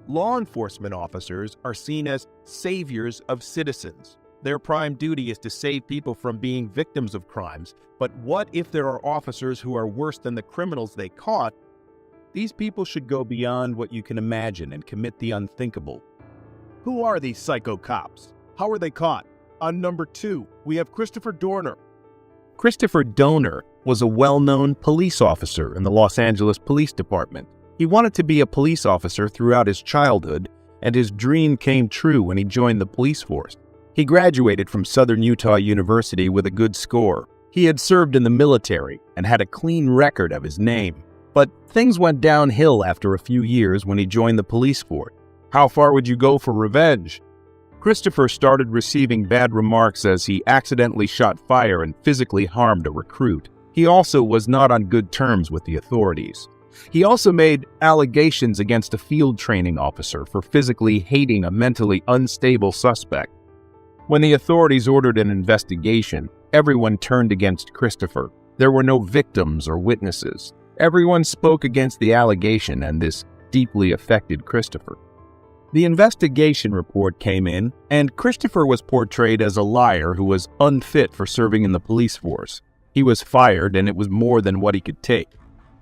Law enforcement officers are seen as saviors of citizens. Their prime duty is to save people from being victims of crimes. But what if there are officers who are worse than the criminals they caught? These people should go beyond what you can imagine and commit the unthinkable. Who are these psycho cops? How are they caught? On number 2, we have Christopher Dorner. Christopher Dorner was a well-known police officer in the Los Angeles Police Department. He wanted to be a police officer throughout his childhood, and his dream came true when he joined the police force. He graduated from Southern Utah University with a good score. He had served in the military and had a clean record of his name. But things went downhill after a few years when he joined the police force. How far would you go for revenge? Christopher started receiving bad remarks as he accidentally shot fire and physically harmed a recruit. He also was not on good terms with the authorities. He also made allegations against a field training officer for physically hating a mentally unstable suspect. When the authorities ordered an investigation, everyone turned against Christopher. There were no victims or witnesses. Everyone spoke against the allegation, and this deeply affected Christopher. The investigation report came in, and Christopher was portrayed as a liar who was unfit for serving in the police force. He was fired, and it was more than what he could take.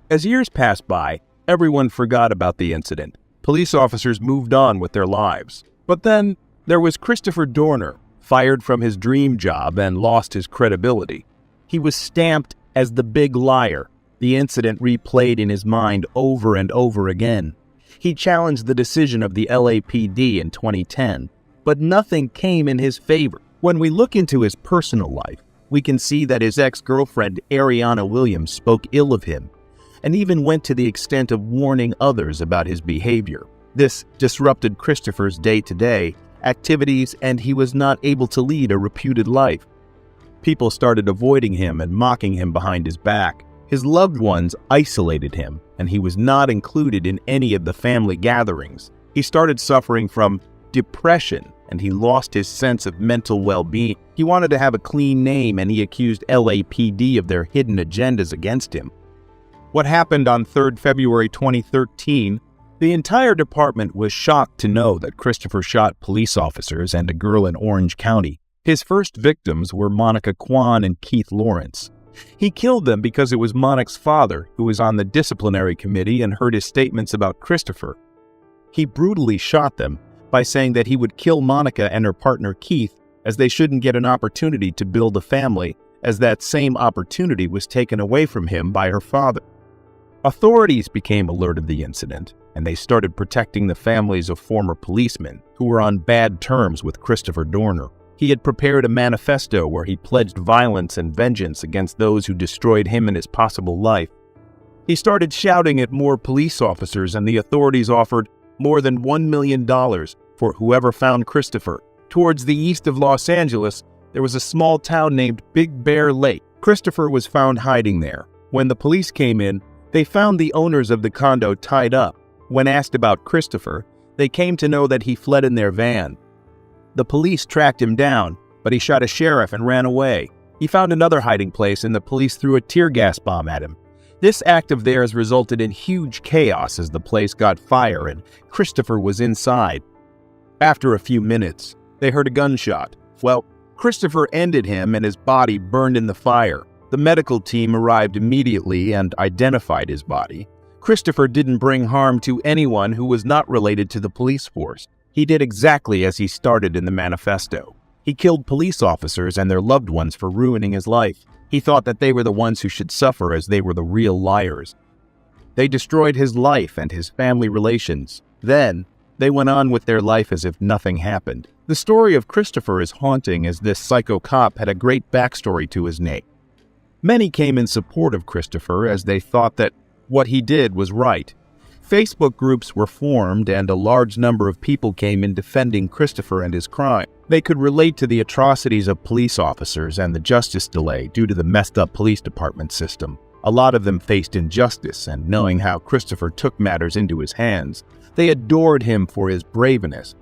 As years passed by, everyone forgot about the incident. Police officers moved on with their lives. But then there was Christopher Dorner, fired from his dream job and lost his credibility. He was stamped as the big liar. The incident replayed in his mind over and over again. He challenged the decision of the LAPD in 2010, but nothing came in his favor. When we look into his personal life, we can see that his ex-girlfriend Ariana Williams spoke ill of him and even went to the extent of warning others about his behavior. This disrupted Christopher's day-to-day activities, and he was not able to lead a reputed life. People started avoiding him and mocking him behind his back. His loved ones isolated him, and he was not included in any of the family gatherings. He started suffering from depression, and he lost his sense of mental well-being. He wanted to have a clean name, and he accused LAPD of their hidden agendas against him. What happened on 3rd February 2013, the entire department was shocked to know that Christopher shot police officers and a girl in Orange County. His first victims were Monica Kwan and Keith Lawrence. He killed them because it was Monica's father who was on the disciplinary committee and heard his statements about Christopher. He brutally shot them by saying that he would kill Monica and her partner Keith as they shouldn't get an opportunity to build a family, as that same opportunity was taken away from him by her father. Authorities became alert of the incident, and they started protecting the families of former policemen who were on bad terms with Christopher Dorner. He had prepared a manifesto where he pledged violence and vengeance against those who destroyed him and his possible life. He started shouting at more police officers, and the authorities offered more than $1 million for whoever found Christopher. Towards the east of Los Angeles, there was a small town named Big Bear Lake. Christopher was found hiding there. When the police came in, they found the owners of the condo tied up. When asked about Christopher, they came to know that he fled in their van. The police tracked him down, but he shot a sheriff and ran away. He found another hiding place, and the police threw a tear gas bomb at him. This act of theirs resulted in huge chaos as the place got fire and Christopher was inside. After a few minutes, they heard a gunshot. Well, Christopher ended him and his body burned in the fire. The medical team arrived immediately and identified his body. Christopher didn't bring harm to anyone who was not related to the police force. He did exactly as he started in the manifesto. He killed police officers and their loved ones for ruining his life. He thought that they were the ones who should suffer, as they were the real liars. They destroyed his life and his family relations. Then, they went on with their life as if nothing happened. The story of Christopher is haunting, as this psycho cop had a great backstory to his name. Many came in support of Christopher as they thought that what he did was right. Facebook groups were formed, and a large number of people came in defending Christopher and his crime. They could relate to the atrocities of police officers and the justice delay due to the messed up police department system. A lot of them faced injustice, and knowing how Christopher took matters into his hands, they adored him for his braveness.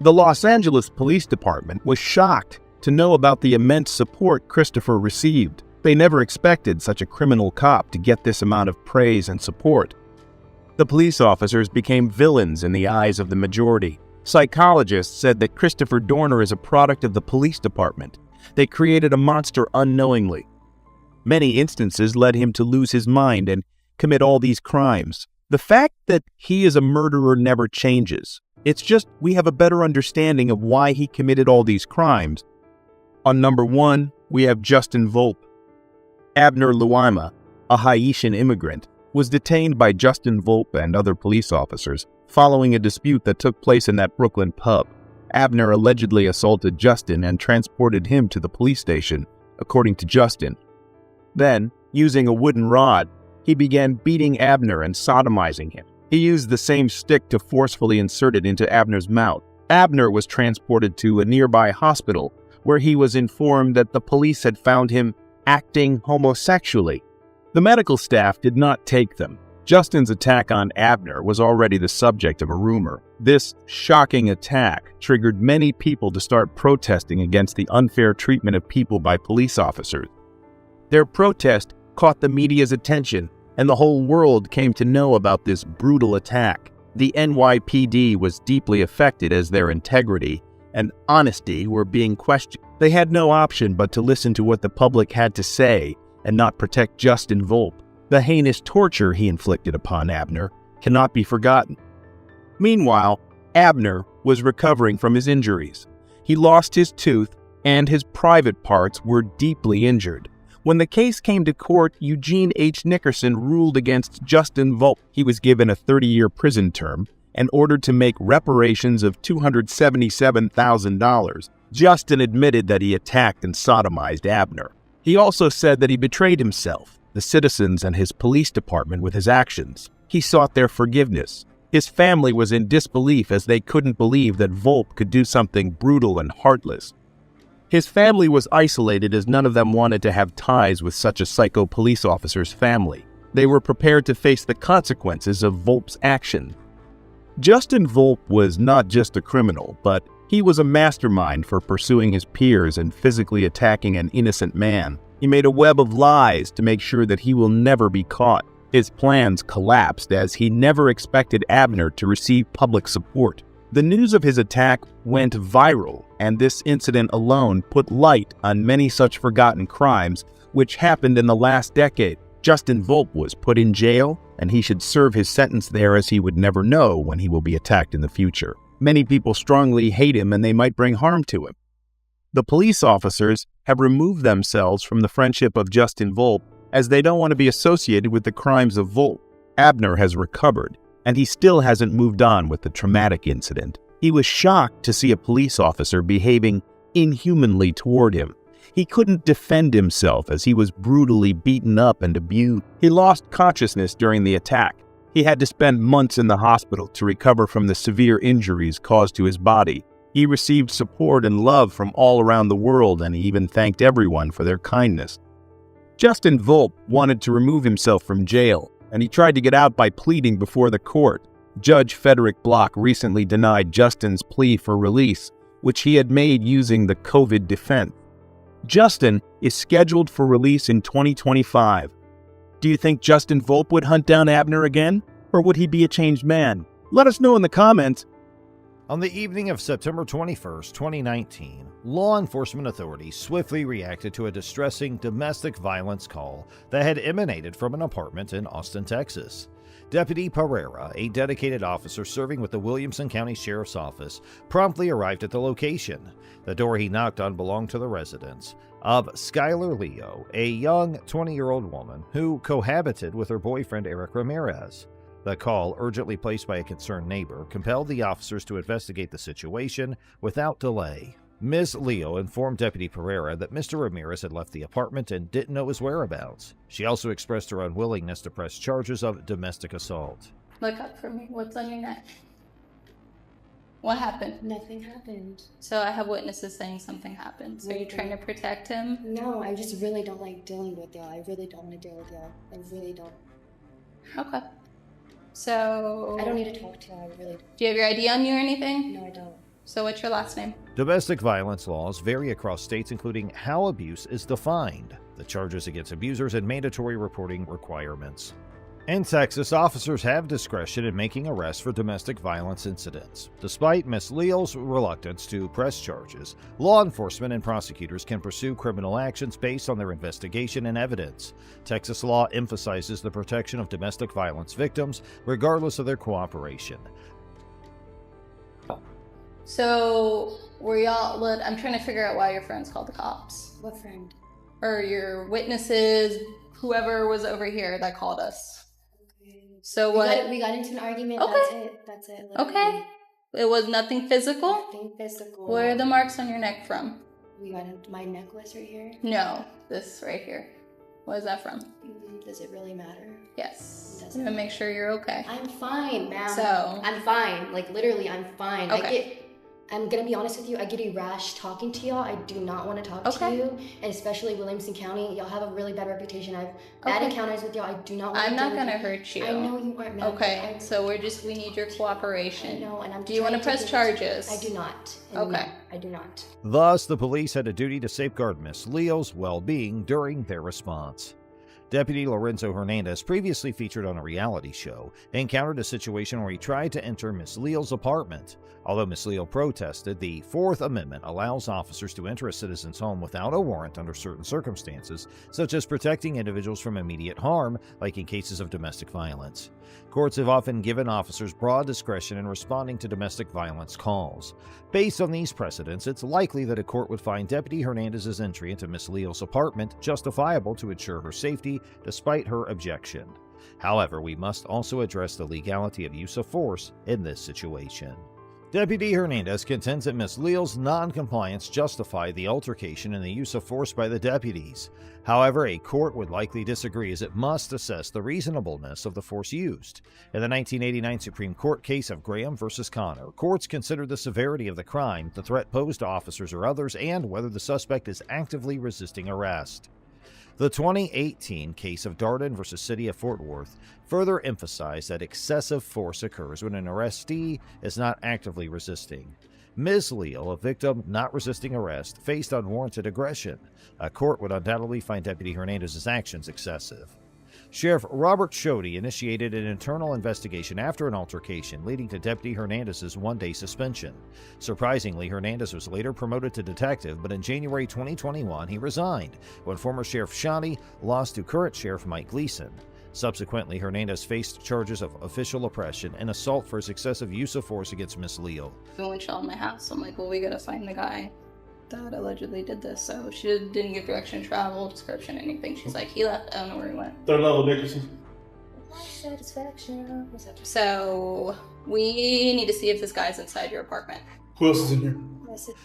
The Los Angeles Police Department was shocked to know about the immense support Christopher received. They never expected such a criminal cop to get this amount of praise and support. The police officers became villains in the eyes of the majority. Psychologists said that Christopher Dorner is a product of the police department. They created a monster unknowingly. Many instances led him to lose his mind and commit all these crimes. The fact that he is a murderer never changes. It's just we have a better understanding of why he committed all these crimes. On number 1, we have Justin Volpe. Abner Luima, a Haitian immigrant, was detained by Justin Volpe and other police officers following a dispute that took place in that Brooklyn pub. Abner allegedly assaulted Justin and transported him to the police station, according to Justin. Then, using a wooden rod, he began beating Abner and sodomizing him. He used the same stick to forcefully insert it into Abner's mouth. Abner was transported to a nearby hospital, where he was informed that the police had found him acting homosexually. The medical staff did not take them. Justin's attack on Abner was already the subject of a rumor. This shocking attack triggered many people to start protesting against the unfair treatment of people by police officers. Their protest caught the media's attention, and the whole world came to know about this brutal attack. The NYPD was deeply affected as their integrity and honesty were being questioned. They had no option but to listen to what the public had to say and not protect Justin Volpe. The heinous torture he inflicted upon Abner cannot be forgotten. Meanwhile, Abner was recovering from his injuries. He lost his tooth and his private parts were deeply injured. When the case came to court, Eugene H. Nickerson ruled against Justin Volpe. He was given a 30-year prison term and ordered to make reparations of $277,000. Justin admitted that he attacked and sodomized Abner. He also said that he betrayed himself, the citizens, and his police department with his actions. He sought their forgiveness. His family was in disbelief as they couldn't believe that Volpe could do something brutal and heartless. His family was isolated as none of them wanted to have ties with such a psycho police officer's family. They were prepared to face the consequences of Volpe's action. Justin Volpe was not just a criminal, but he was a mastermind for pursuing his peers and physically attacking an innocent man. He made a web of lies to make sure that he will never be caught. His plans collapsed as he never expected Abner to receive public support. The news of his attack went viral, and this incident alone put light on many such forgotten crimes which happened in the last decade. Justin Volpe was put in jail, and he should serve his sentence there as he would never know when he will be attacked in the future. Many people strongly hate him and they might bring harm to him. The police officers have removed themselves from the friendship of Justin Volpe as they don't want to be associated with the crimes of Volpe. Abner has recovered, and he still hasn't moved on with the traumatic incident. He was shocked to see a police officer behaving inhumanly toward him. He couldn't defend himself as he was brutally beaten up and abused. He lost consciousness during the attack. He had to spend months in the hospital to recover from the severe injuries caused to his body. He received support and love from all around the world, and he even thanked everyone for their kindness. Justin Volpe wanted to remove himself from jail, and he tried to get out by pleading before the court. Judge Frederick Block recently denied Justin's plea for release, which he had made using the COVID defense. Justin is scheduled for release in 2025. Do you think Justin Volpe would hunt down Abner again, or would he be a changed man? Let us know in the comments. On the evening of September 21st, 2019, law enforcement authorities swiftly reacted to a distressing domestic violence call that had emanated from an apartment in Austin, Texas. Deputy Pereira, a dedicated officer serving with the Williamson County Sheriff's Office, promptly arrived at the location. The door he knocked on belonged to the residence of Skylar Leo, a young 20-year-old woman who cohabited with her boyfriend Eric Ramirez. The call, urgently placed by a concerned neighbor, compelled the officers to investigate the situation without delay. Ms. Leo informed Deputy Pereira that Mr. Ramirez had left the apartment and didn't know his whereabouts. She also expressed her unwillingness to press charges of domestic assault. Look up for me. What's on your neck? What happened? Nothing happened. So I have witnesses saying something happened. So you're trying to protect him? No, I just really don't like dealing with y'all. I really don't want to deal with y'all. I really don't. Okay. So... I don't need to talk to y'all. I really don't. Do you have your ID on you or anything? No, I don't. So what's your last name? Domestic violence laws vary across states, including how abuse is defined, the charges against abusers, and mandatory reporting requirements. In Texas, officers have discretion in making arrests for domestic violence incidents. Despite Ms. Leal's reluctance to press charges, law enforcement and prosecutors can pursue criminal actions based on their investigation and evidence. Texas law emphasizes the protection of domestic violence victims, regardless of their cooperation. So, were y'all, I'm trying to figure out why your friends called the cops. What friend? Or your witnesses, whoever was over here that called us. So We got into an argument. Okay. That's it. Okay. Literally. It was nothing physical? Nothing physical. Where are the marks on your neck from? We got into my necklace right here. No, this right here. What is that from? Does it really matter? Yes. It I'm doesn't. gonna make sure you're okay. I'm fine, ma'am. So- I'm fine. Like literally, I'm fine. Okay. I'm gonna be honest with you. I get a rash talking to y'all. I do not want to talk to Okay. you, and especially Williamson County. Y'all have a really bad reputation. I've bad Okay. encounters with y'all. I do not want I'm to. not gonna hurt you. I know you aren't, ma'am. Okay, I so we need your I cooperation. know, and I'm. Do you want to trying press get this- charges? I do not. And Okay. no, I do not. Thus, the police had a duty to safeguard Ms. Leal's well-being during their response. Deputy Lorenzo Hernandez, previously featured on a reality show, encountered a situation where he tried to enter Ms. Leal's apartment. Although Ms. Leal protested, the Fourth Amendment allows officers to enter a citizen's home without a warrant under certain circumstances, such as protecting individuals from immediate harm, like in cases of domestic violence. Courts have often given officers broad discretion in responding to domestic violence calls. Based on these precedents, it's likely that a court would find Deputy Hernandez's entry into Ms. Leal's apartment justifiable to ensure her safety, despite her objection. However, we must also address the legality of use of force in this situation. Deputy Hernandez contends that Ms. Leal's non-compliance justified the altercation and the use of force by the deputies. However, a court would likely disagree, as it must assess the reasonableness of the force used. In the 1989 Supreme Court case of Graham v. Connor, courts considered the severity of the crime, the threat posed to officers or others, and whether the suspect is actively resisting arrest. The 2018 case of Darden v. City of Fort Worth further emphasized that excessive force occurs when an arrestee is not actively resisting. Ms. Leal, a victim not resisting arrest, faced unwarranted aggression. A court would undoubtedly find Deputy Hernandez's actions excessive. Sheriff Robert Shodey initiated an internal investigation after an altercation, leading to Deputy Hernandez's one-day suspension. Surprisingly, Hernandez was later promoted to detective, but in January 2021 he resigned when former Sheriff Shodey lost to current Sheriff Mike Gleason. Subsequently, Hernandez faced charges of official oppression and assault for his excessive use of force against Ms. Leal. When she called my house, I'm like, well, we gotta find the guy that allegedly did this. So she didn't give direction of travel, description, anything. She's like, he left, I don't know where he went. Third level Dickerson. Satisfaction. What's up? So we need to see if this guy's inside your apartment. Who else is in here?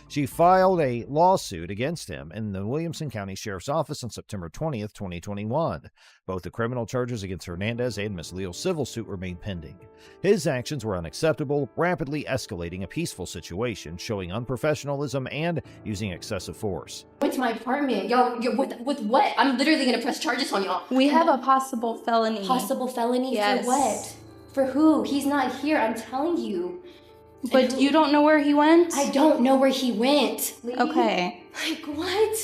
She filed a lawsuit against him in the Williamson County Sheriff's Office on September 20th, 2021. Both the criminal charges against Hernandez and Ms. Leal's civil suit remain pending. His actions were unacceptable, rapidly escalating a peaceful situation, showing unprofessionalism and using excessive force. Went to my apartment. Yo, with what? I'm literally gonna press charges on y'all. We have a possible felony. Possible felony Yes. for what? For who? He's not here, I'm telling you. But you don't know where he went? I don't know where he went. Lady. Okay. Like, what?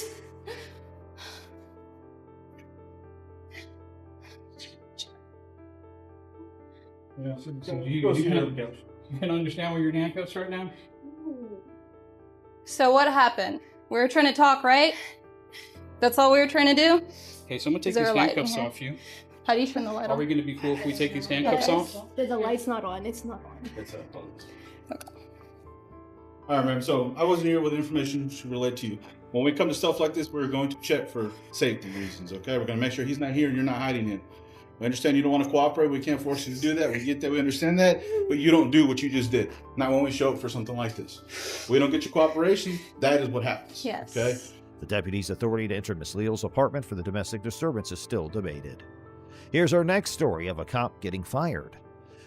Yeah, so you can understand where you're in handcuffs right now? So what happened? We were trying to talk, right? That's all we were trying to do? Okay, so I'm gonna take Is there these a light in handcuffs here? off you. How do you turn the light Are we on? gonna be cool if we take these handcuffs off? The light's not on. It's not on. All right, ma'am. So I wasn't here with information to relate to you. When we come to stuff like this, we're going to check for safety reasons, okay? We're going to make sure he's not here and you're not hiding him. We understand you don't want to cooperate. We can't force you to do that. We get that. We understand that. But you don't do what you just did. Not when we show up for something like this. We don't get your cooperation. That is what happens. Yes. Okay? The deputy's authority to enter Ms. Leal's apartment for the domestic disturbance is still debated. Here's our next story of a cop getting fired.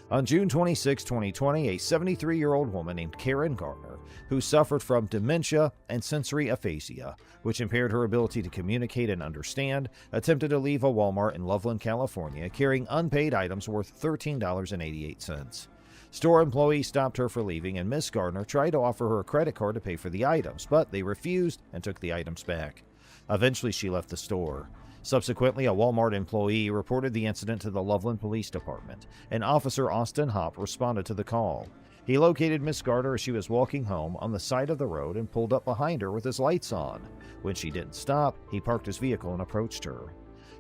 On June 26, 2020, a 73-year-old woman named Karen Gardner, who suffered from dementia and sensory aphasia, which impaired her ability to communicate and understand, attempted to leave a Walmart in Loveland, California, carrying unpaid items worth $13.88. Store employees stopped her for leaving, and Miss Gardner tried to offer her a credit card to pay for the items, but they refused and took the items back. Eventually, she left the store. Subsequently, a Walmart employee reported the incident to the Loveland Police Department, and Officer Austin Hopp responded to the call. He located Miss Garner as she was walking home on the side of the road and pulled up behind her with his lights on. When she didn't stop, he parked his vehicle and approached her.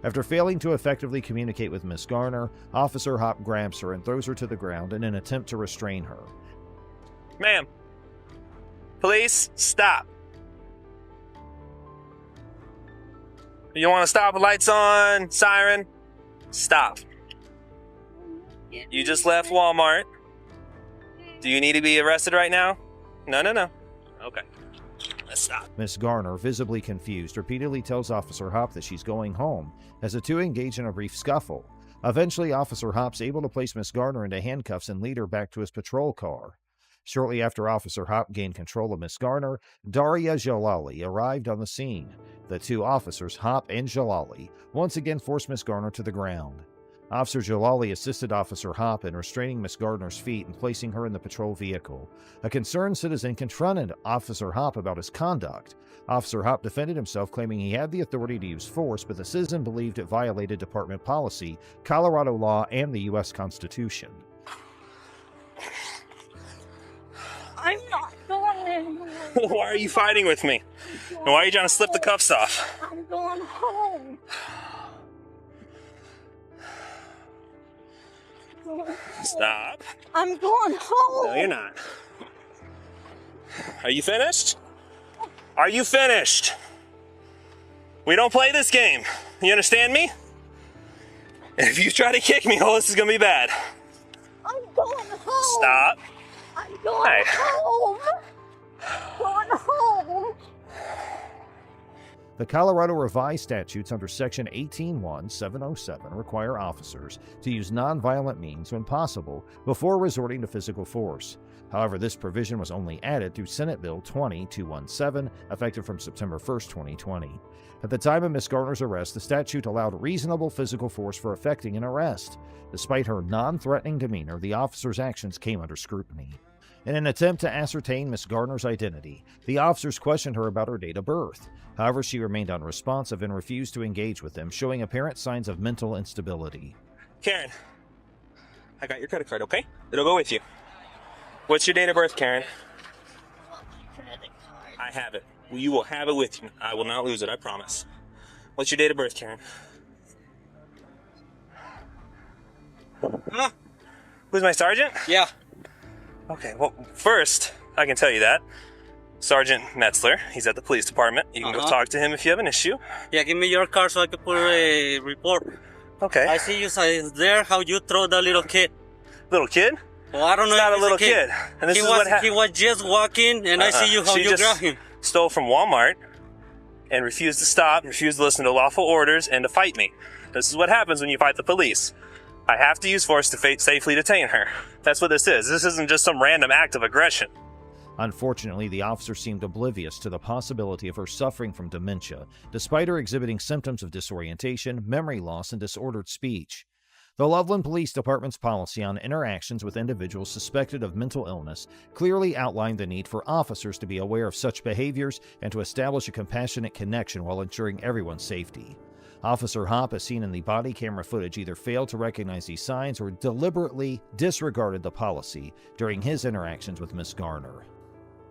After failing to effectively communicate with Miss Garner, Officer Hopp grabs her and throws her to the ground in an attempt to restrain her. Ma'am, police, stop. You want to stop with lights on, siren? Stop. You just left Walmart. Do you need to be arrested right now? No. Okay. Let's stop. Miss Garner, visibly confused, repeatedly tells Officer Hopp that she's going home, as the two engage in a brief scuffle. Eventually, Officer Hopp's able to place Miss Garner into handcuffs and lead her back to his patrol car. Shortly after Officer Hopp gained control of Miss Garner, Daria Jalali arrived on the scene. The two officers, Hopp and Jalali, once again forced Miss Garner to the ground. Officer Jalali assisted Officer Hopp in restraining Miss Garner's feet and placing her in the patrol vehicle. A concerned citizen confronted Officer Hopp about his conduct. Officer Hopp defended himself, claiming he had the authority to use force, but the citizen believed it violated department policy, Colorado law, and the U.S. Constitution. I'm not going anywhere. Why are you fighting with me? And why are you trying to slip the cuffs off? I'm going home. Stop. I'm going home. No, you're not. Are you finished? Are you finished? We don't play this game. You understand me? And if you try to kick me, oh, this is gonna be bad. I'm going home. Stop. I'm going home. Going home. The Colorado revised statutes under Section 18.1.707 require officers to use nonviolent means when possible before resorting to physical force. However, this provision was only added through Senate Bill 20-217, effective from September 1, 2020. At the time of Miss Garner's arrest, the statute allowed reasonable physical force for effecting an arrest. Despite her non-threatening demeanor, the officer's actions came under scrutiny. In an attempt to ascertain Miss Garner's identity, the officers questioned her about her date of birth. However, she remained unresponsive and refused to engage with them, showing apparent signs of mental instability. Karen, I got your credit card, okay? It'll go with you. What's your date of birth, Karen? I have it. You will have it with you. I will not lose it, I promise. What's your date of birth, Karen? Huh? Who's my sergeant? Yeah. Okay, well, first, I can tell you that. Sergeant Metzler, he's at the police department. You can go talk to him if you have an issue. Yeah, give me your card so I can put a report. Okay. I see you there, how you throw the little kid. Little kid? Well, I don't know. He's not a little kid. And this is what he was just walking, and I see you how you grab him. Stole from Walmart and refused to stop, refused to listen to lawful orders, and to fight me. This is what happens when you fight the police. I have to use force to safely detain her. That's what this is. This isn't just some random act of aggression. Unfortunately, the officer seemed oblivious to the possibility of her suffering from dementia, despite her exhibiting symptoms of disorientation, memory loss, and disordered speech. The Loveland Police Department's policy on interactions with individuals suspected of mental illness clearly outlined the need for officers to be aware of such behaviors and to establish a compassionate connection while ensuring everyone's safety. Officer Hopp, as seen in the body camera footage, either failed to recognize these signs or deliberately disregarded the policy during his interactions with Miss Garner.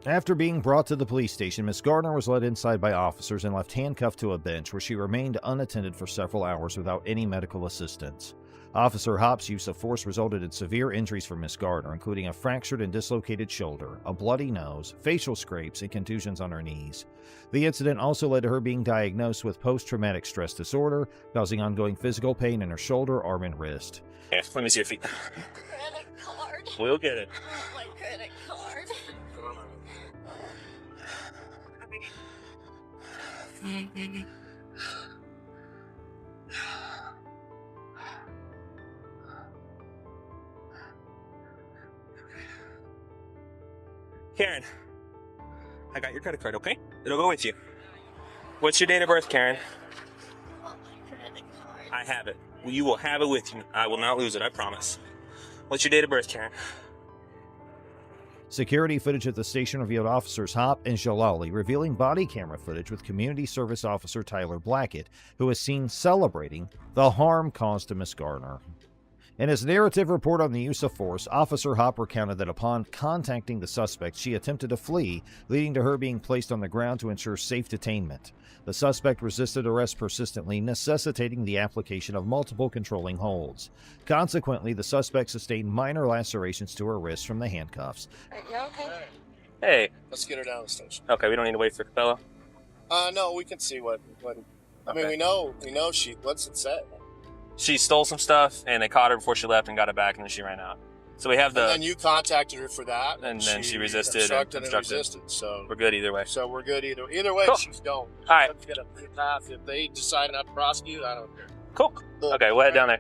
After being brought to the police station, Miss Garner was led inside by officers and left handcuffed to a bench where she remained unattended for several hours without any medical assistance. Officer Hopp's use of force resulted in severe injuries for Miss Garner, including a fractured and dislocated shoulder, a bloody nose, facial scrapes, and contusions on her knees. The incident also led to her being diagnosed with post-traumatic stress disorder, causing ongoing physical pain in her shoulder, arm, and wrist. Here, let me see your feet. Credit card. We'll get it. Oh, my credit card. Karen, I got your credit card, okay? It'll go with you. What's your date of birth, Karen? Oh, my credit card. I have it. You will have it with you. I will not lose it, I promise. What's your date of birth, Karen? Security footage at the station revealed officers Hop and Jalali revealing body camera footage with community service officer Tyler Blackett, who was seen celebrating the harm caused to Miss Garner. In his narrative report on the use of force, Officer Hop recounted that upon contacting the suspect, she attempted to flee, leading to her being placed on the ground to ensure safe detainment. The suspect resisted arrest persistently, necessitating the application of multiple controlling holds. Consequently, the suspect sustained minor lacerations to her wrists from the handcuffs. You okay? Hey. Let's get her down the station. Okay, we don't need to wait for Capella. No, we can see what. I mean, Okay. we know. What's it say? She stole some stuff, and they caught her before she left and got it back, and then she ran out. So we have the... And then you contacted her for that, and then she resisted obstructed and and resisted. So we're good either way. So we're good either way. Cool. She's going. All right. Let's get a path. If they decide not to prosecute, I don't care. Cool. Okay, we'll head down there.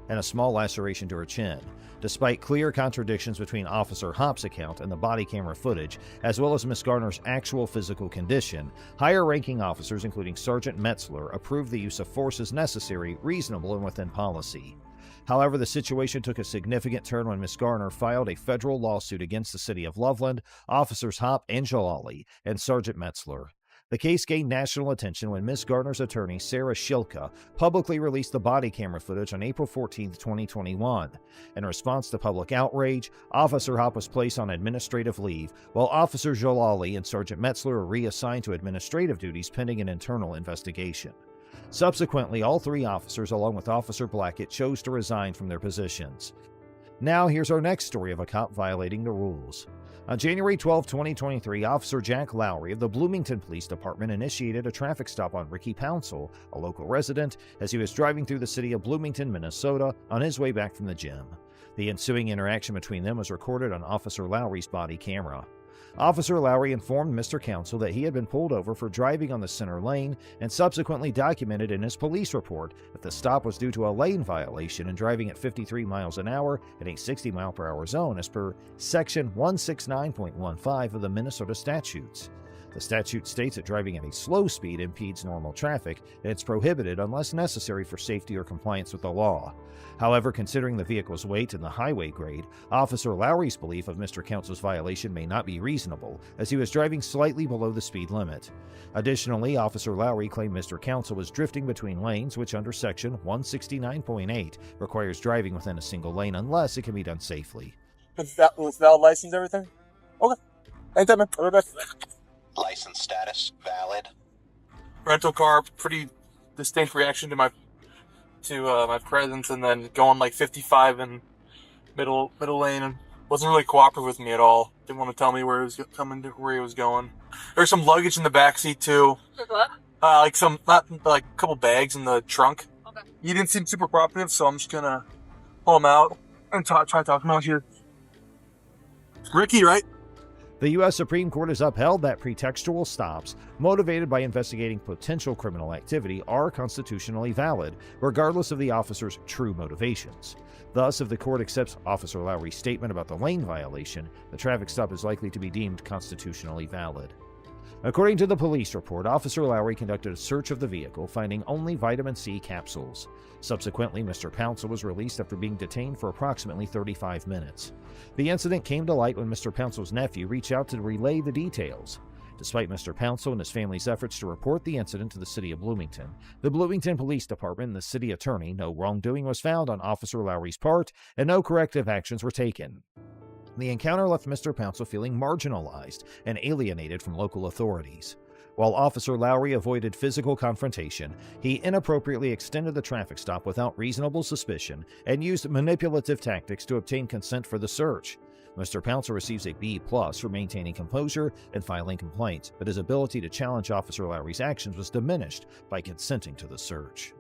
And a small laceration to her chin. Despite clear contradictions between Officer Hop's account and the body camera footage, as well as Miss Garner's actual physical condition, higher-ranking officers, including Sergeant Metzler, approved the use of force as necessary, reasonable, and within policy. However, the situation took a significant turn when Miss Garner filed a federal lawsuit against the city of Loveland, Officers Hop and Jalali, and Sergeant Metzler. The case gained national attention when Miss Garner's attorney, Sarah Shilka, publicly released the body camera footage on April 14, 2021. In response to public outrage, Officer Hop was placed on administrative leave, while Officer Jalali and Sergeant Metzler were reassigned to administrative duties pending an internal investigation. Subsequently, all three officers, along with Officer Blackett, chose to resign from their positions. Now, here's our next story of a cop violating the rules. On January 12, 2023, Officer Jack Lowry of the Bloomington Police Department initiated a traffic stop on Ricky Pouncil, a local resident, as he was driving through the city of Bloomington, Minnesota, on his way back from the gym. The ensuing interaction between them was recorded on Officer Lowry's body camera. Officer Lowry informed Mr. Council that he had been pulled over for driving on the center lane and subsequently documented in his police report that the stop was due to a lane violation and driving at 53 miles an hour in a 60-mile-per-hour zone as per Section 169.15 of the Minnesota statutes. The statute states that driving at a slow speed impedes normal traffic and it's prohibited unless necessary for safety or compliance with the law. However, considering the vehicle's weight and the highway grade, Officer Lowry's belief of Mr. Council's violation may not be reasonable, as he was driving slightly below the speed limit. Additionally, Officer Lowry claimed Mr. Council was drifting between lanes, which under Section 169.8 requires driving within a single lane unless it can be done safely. With valid license, everything? Okay. Anytime, man. License status valid. Rental car, pretty distinct reaction to my presence, and then going like 55 in middle lane, and wasn't really cooperative with me at all. Didn't want to tell me where he was coming to, where he was going. There's some luggage in the back seat too. What? Like a couple bags in the trunk. Okay. He didn't seem super cooperative, so I'm just gonna pull him out and try talking about here. Ricky, right? The U.S. Supreme Court has upheld that pretextual stops, motivated by investigating potential criminal activity, are constitutionally valid, regardless of the officer's true motivations. Thus, if the court accepts Officer Lowry's statement about the lane violation, the traffic stop is likely to be deemed constitutionally valid. According to the police report, Officer Lowry conducted a search of the vehicle, finding only vitamin C capsules. Subsequently, Mr. Pouncil was released after being detained for approximately 35 minutes. The incident came to light when Mr. Pouncil's nephew reached out to relay the details. Despite Mr. Pouncil and his family's efforts to report the incident to the city of Bloomington, the Bloomington Police Department and the city attorney, no wrongdoing was found on Officer Lowry's part, and no corrective actions were taken. The encounter left Mr. Pouncil feeling marginalized and alienated from local authorities. While Officer Lowry avoided physical confrontation, he inappropriately extended the traffic stop without reasonable suspicion and used manipulative tactics to obtain consent for the search. Mr. Pouncil receives a B+ for maintaining composure and filing complaints, but his ability to challenge Officer Lowry's actions was diminished by consenting to the search.